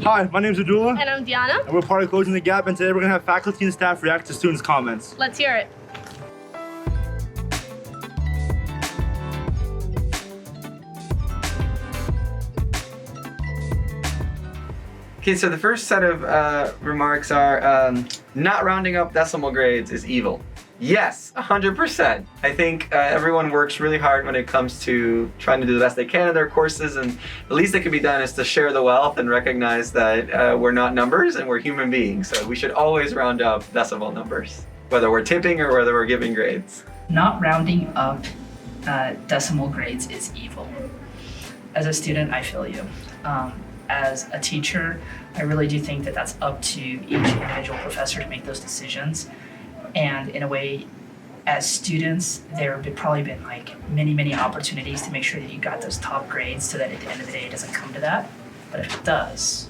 Hi, my name's Abdullah. And I'm Diana. And we're part of Closing the Gap, and today we're gonna have faculty and staff react to students' comments. Let's hear it. Okay, so the first set of remarks are not rounding up decimal grades is evil. Yes, 100%. I think everyone works really hard when it comes to trying to do the best they can in their courses, and the least that can be done is to share the wealth and recognize that we're not numbers and we're human beings. So we should always round up decimal numbers, whether we're tipping or whether we're giving grades. Not rounding up decimal grades is evil. As a student, I feel you. As a teacher, I really do think that that's up to each individual professor to make those decisions. And in a way, as students, there have probably been like many opportunities to make sure that you got those top grades so that at the end of the day it doesn't come to that. But if it does,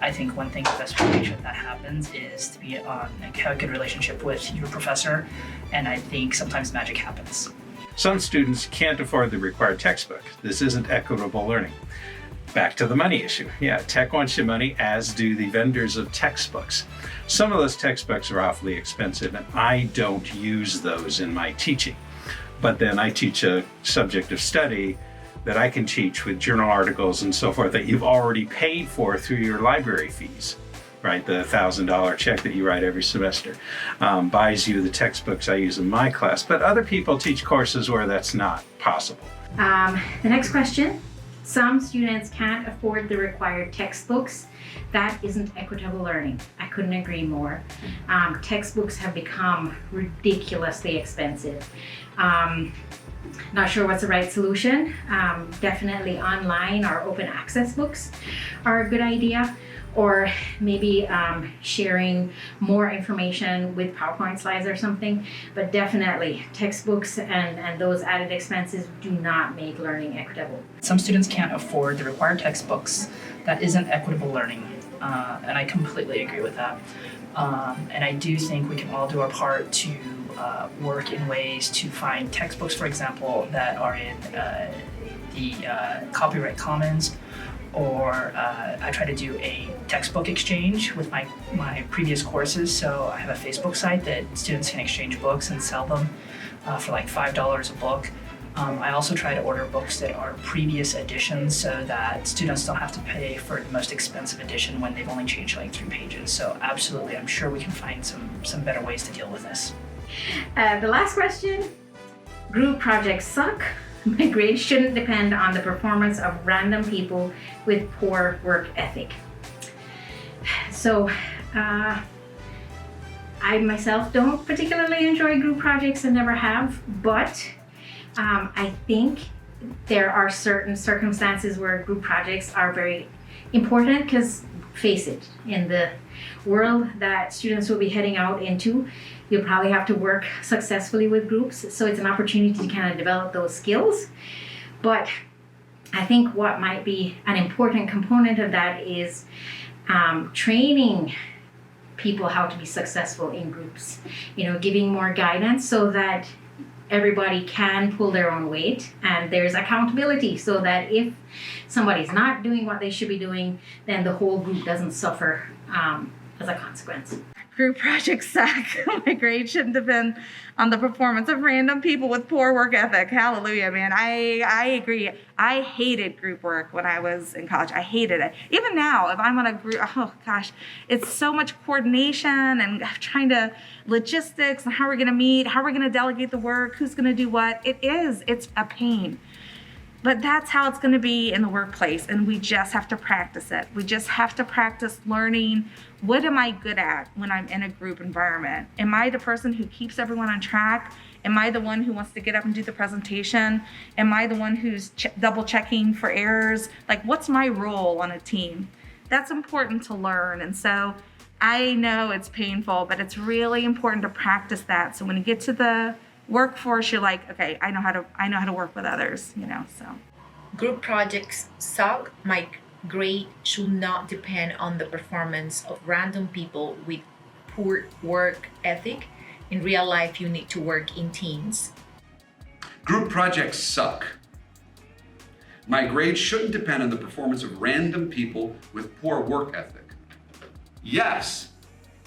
I think one thing to best make sure that happens is to be on have a good relationship with your professor, and I think sometimes magic happens. Some students can't afford the required textbook. This isn't equitable learning. Back to the money issue. Yeah, tech wants your money, as do the vendors of textbooks. Some of those textbooks are awfully expensive, and I don't use those in my teaching. But then I teach a subject of study that I can teach with journal articles and so forth that you've already paid for through your library fees, right? The $1,000 check that you write every semester buys you the textbooks I use in my class. But other people teach courses where that's not possible. The next question. Some students can't afford the required textbooks. That isn't equitable learning. I couldn't agree more. Textbooks have become ridiculously expensive. Not sure what's the right solution. Definitely online or open access books are a good idea. Or maybe sharing more information with PowerPoint slides or something. But definitely textbooks and those added expenses do not make learning equitable. Some students can't afford the required textbooks. That isn't equitable learning, and I completely agree with that. And I do think we can all do our part to work in ways to find textbooks, for example, that are in the Copyright Commons, or I try to do a textbook exchange with my previous courses. So I have a Facebook site that students can exchange books and sell them for like $5 a book. I also try to order books that are previous editions so that students don't have to pay for the most expensive edition when they've only changed like 3 pages. So absolutely, I'm sure we can find some better ways to deal with this. The last question, group projects suck. My grades shouldn't depend on the performance of random people with poor work ethic. So, I myself don't particularly enjoy group projects and never have, but I think there are certain circumstances where group projects are very important because, face it, in the world that students will be heading out into, you'll probably have to work successfully with groups, so it's an opportunity to kind of develop those skills. But I think what might be an important component of that is training people how to be successful in groups, giving more guidance so that everybody can pull their own weight and there's accountability so that if somebody's not doing what they should be doing, then the whole group doesn't suffer as a consequence. Group projects suck. My grade shouldn't depend on the performance of random people with poor work ethic. Hallelujah, man. I agree. I hated group work when I was in college. I hated it. Even now, if I'm on a group, oh gosh, it's so much coordination and trying to logistics and how we're going to meet, how we're going to delegate the work, who's going to do what. It's a pain. But that's how it's going to be in the workplace, and we just have to practice it. We just have to practice learning, what am I good at when I'm in a group environment? Am I the person who keeps everyone on track? Am I the one who wants to get up and do the presentation? Am I the one who's double checking for errors? Like, what's my role on a team? That's important to learn, and so I know it's painful, but it's really important to practice that. So when you get to the workforce, you're like, okay, I know how to work with others, so. Group projects suck. My grade should not depend on the performance of random people with poor work ethic. In real life, you need to work in teams. Group projects suck. My grade shouldn't depend on the performance of random people with poor work ethic. Yes,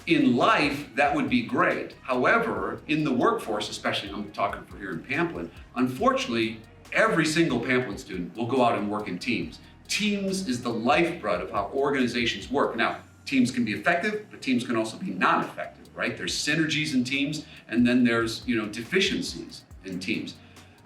in life, that would be great. However, in the workforce, especially I'm talking for here in Pamplin, unfortunately, every single Pamplin student will go out and work in teams. Teams is the lifeblood of how organizations work. Now, teams can be effective, but teams can also be non-effective, right? There's synergies in teams, and then there's deficiencies in teams.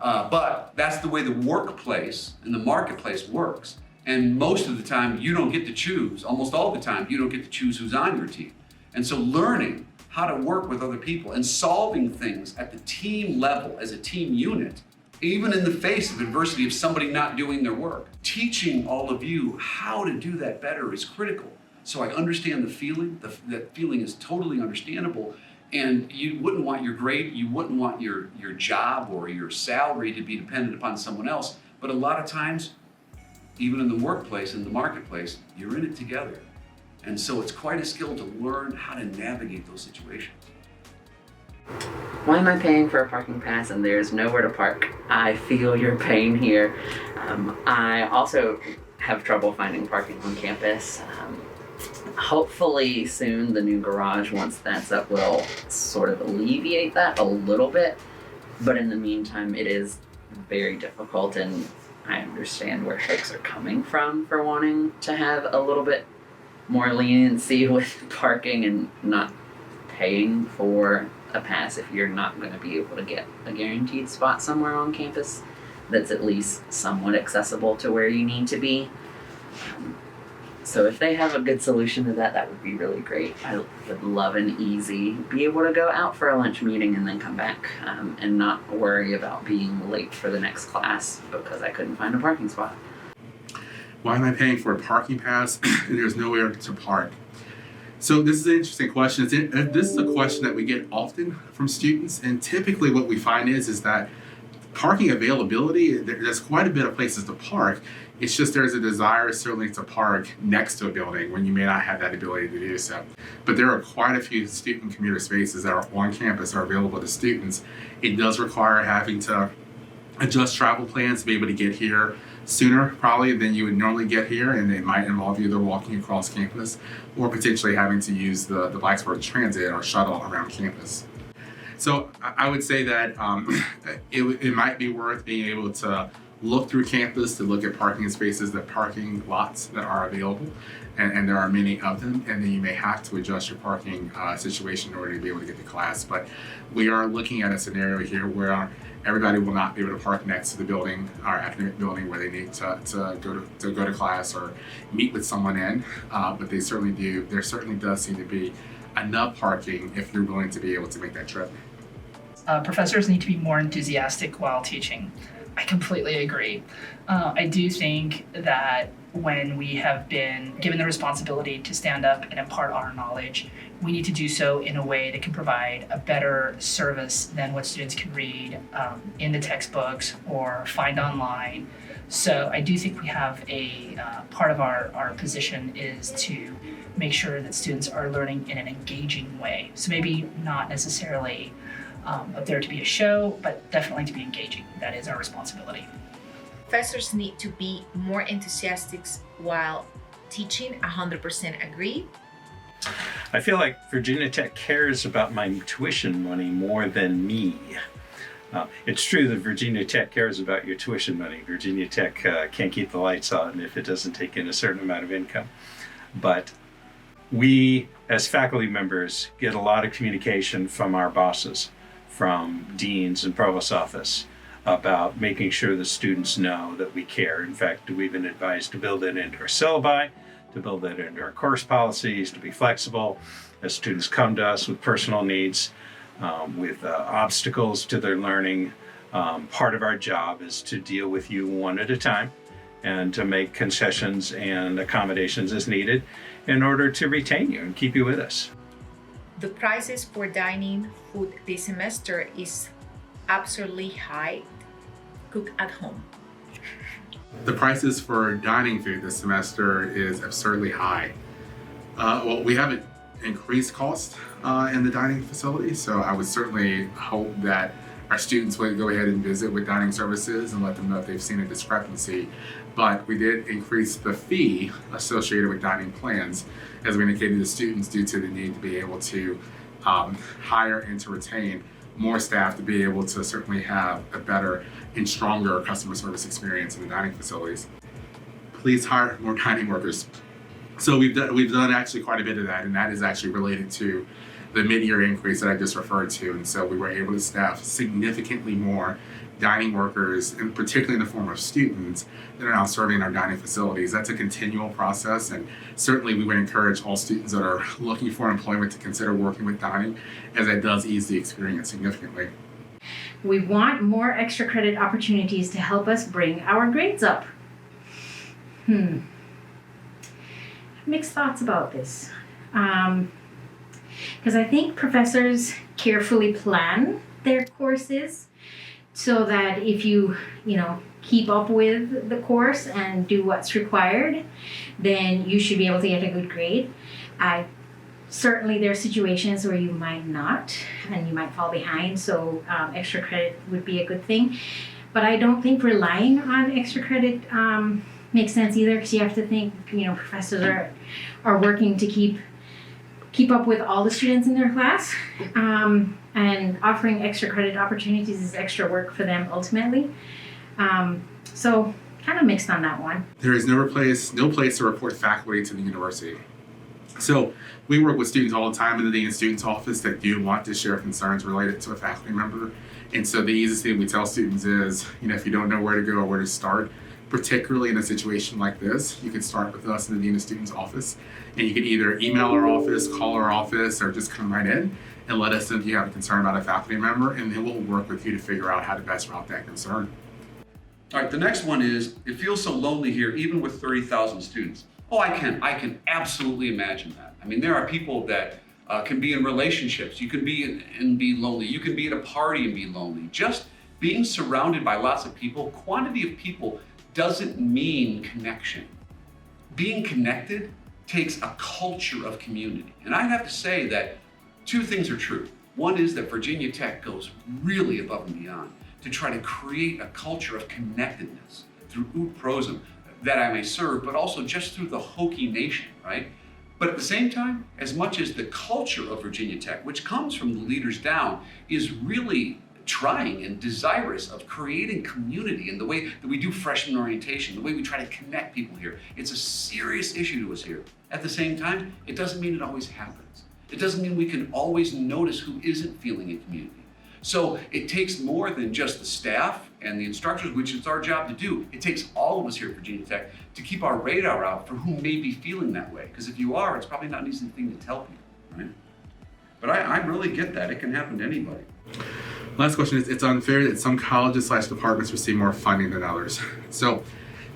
But that's the way the workplace and the marketplace works. And most of the time, you don't get to choose. Almost all the time, you don't get to choose who's on your team. And so learning how to work with other people and solving things at the team level as a team unit, even in the face of adversity of somebody not doing their work, teaching all of you how to do that better is critical. So I understand the feeling. That feeling is totally understandable. And you wouldn't want your grade, you wouldn't want your job or your salary to be dependent upon someone else. But a lot of times, even in the workplace, in the marketplace, you're in it together. And so it's quite a skill to learn how to navigate those situations. Why am I paying for a parking pass and there's nowhere to park? I feel your pain here. I also have trouble finding parking on campus. Hopefully soon the new garage, once that's up, will sort of alleviate that a little bit. But in the meantime, it is very difficult, and I understand where folks are coming from for wanting to have a little bit more leniency with parking and not paying for a pass if you're not going to be able to get a guaranteed spot somewhere on campus that's at least somewhat accessible to where you need to be. So if they have a good solution to that, that would be really great. I would love an easy, be able to go out for a lunch meeting and then come back and not worry about being late for the next class because I couldn't find a parking spot. Why am I paying for a parking pass and there's nowhere to park? So this is an interesting question. This is a question that we get often from students, and typically what we find is that parking availability, there's quite a bit of places to park. It's just there's a desire certainly to park next to a building when you may not have that ability to do so. But there are quite a few student commuter spaces that are on campus are available to students. It does require having to adjust travel plans to be able to get here sooner probably than you would normally get here, and it might involve either walking across campus or potentially having to use the Blacksburg Transit or shuttle around campus. So I would say that it might be worth being able to look through campus to look at parking spaces, the parking lots that are available, and there are many of them, and then you may have to adjust your parking situation in order to be able to get to class. But we are looking at a scenario here where everybody will not be able to park next to the building, our academic building, where they need to go to class or meet with someone in, but they certainly do. There certainly does seem to be enough parking if you're willing to be able to make that trip. Professors need to be more enthusiastic while teaching. I completely agree. I do think that when we have been given the responsibility to stand up and impart our knowledge, we need to do so in a way that can provide a better service than what students can read in the textbooks or find online. So I do think we have a part of our position is to make sure that students are learning in an engaging way. So maybe not necessarily up there to be a show, but definitely to be engaging. That is our responsibility. Professors need to be more enthusiastic while teaching. 100% agree. I feel like Virginia Tech cares about my tuition money more than me. It's true that Virginia Tech cares about your tuition money. Virginia Tech can't keep the lights on if it doesn't take in a certain amount of income. But we, as faculty members, get a lot of communication from our bosses, from deans and provost office, about making sure the students know that we care. In fact, we've been advised to build it into our syllabi, to build that into our course policies, to be flexible as students come to us with personal needs, with obstacles to their learning. Part of our job is to deal with you one at a time and to make concessions and accommodations as needed in order to retain you and keep you with us. The prices for dining food this semester is absolutely high. Cook at home. The prices for dining food this semester is absurdly high. Well, we haven't increased cost in the dining facility, so I would certainly hope that our students would go ahead and visit with dining services and let them know if they've seen a discrepancy. But we did increase the fee associated with dining plans, as we indicated to students, due to the need to be able to hire and to retain more staff to be able to certainly have a better and stronger customer service experience in the dining facilities. Please hire more dining workers. So we've done actually quite a bit of that, and that is actually related to the mid-year increase that I just referred to. And so we were able to staff significantly more dining workers, and particularly in the form of students that are now serving our dining facilities. That's a continual process, and certainly we would encourage all students that are looking for employment to consider working with dining, as that does ease the experience significantly. We want more extra credit opportunities to help us bring our grades up. Mixed thoughts about this. Because I think professors carefully plan their courses so that if you keep up with the course and do what's required, then you should be able to get a good grade. Certainly there are situations where you might not and you might fall behind, so extra credit would be a good thing. But I don't think relying on extra credit makes sense either, because you have to think, professors are working to keep up with all the students in their class, and offering extra credit opportunities is extra work for them ultimately. So kind of mixed on that one. There is no place to report faculty to the university. So we work with students all the time in the Dean of Students office that do want to share concerns related to a faculty member. And so the easiest thing we tell students is, if you don't know where to go or where to start, particularly in a situation like this, you can start with us in the Dean of Students office, and you can either email our office, call our office, or just come right in and let us know if you have a concern about a faculty member, and then we'll work with you to figure out how to best route that concern. All right, the next one is, it feels so lonely here, even with 30,000 students. Oh, I can absolutely imagine that. I mean, there are people that can be in relationships. You can be and be lonely. You can be at a party and be lonely. Just being surrounded by lots of people, quantity of people doesn't mean connection. Being connected takes a culture of community. And I have to say that two things are true. One is that Virginia Tech goes really above and beyond to try to create a culture of connectedness through Ut Prosum that I may serve, but also just through the Hokie Nation, right? But at the same time, as much as the culture of Virginia Tech, which comes from the leaders down, is really trying and desirous of creating community in the way that we do freshman orientation, the way we try to connect people here. It's a serious issue to us here. At the same time, it doesn't mean it always happens. It doesn't mean we can always notice who isn't feeling a community. So it takes more than just the staff and the instructors, which is our job to do. It takes all of us here at Virginia Tech to keep our radar out for who may be feeling that way. Because if you are, it's probably not an easy thing to tell people, right? But I really get that. It can happen to anybody. Last question is, it's unfair that some colleges / departments receive more funding than others. So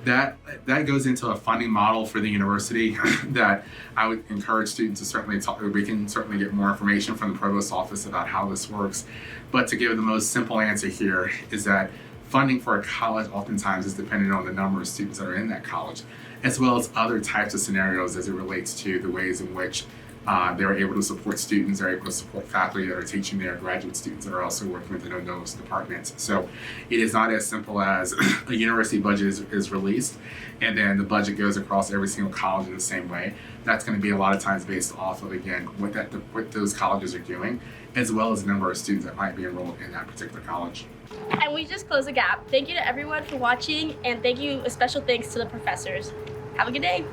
that goes into a funding model for the university that I would encourage students to certainly talk. We can certainly get more information from the provost's office about how this works. But to give the most simple answer here is that funding for a college oftentimes is dependent on the number of students that are in that college, as well as other types of scenarios as it relates to the ways in which they're able to support students, they're able to support faculty that are teaching their graduate students that are also working within those departments. So it is not as simple as a university budget is released and then the budget goes across every single college in the same way. That's going to be a lot of times based off of, again, what those colleges are doing, as well as the number of students that might be enrolled in that particular college. And we just closed the gap. Thank you to everyone for watching, and thank you, a special thanks to the professors. Have a good day.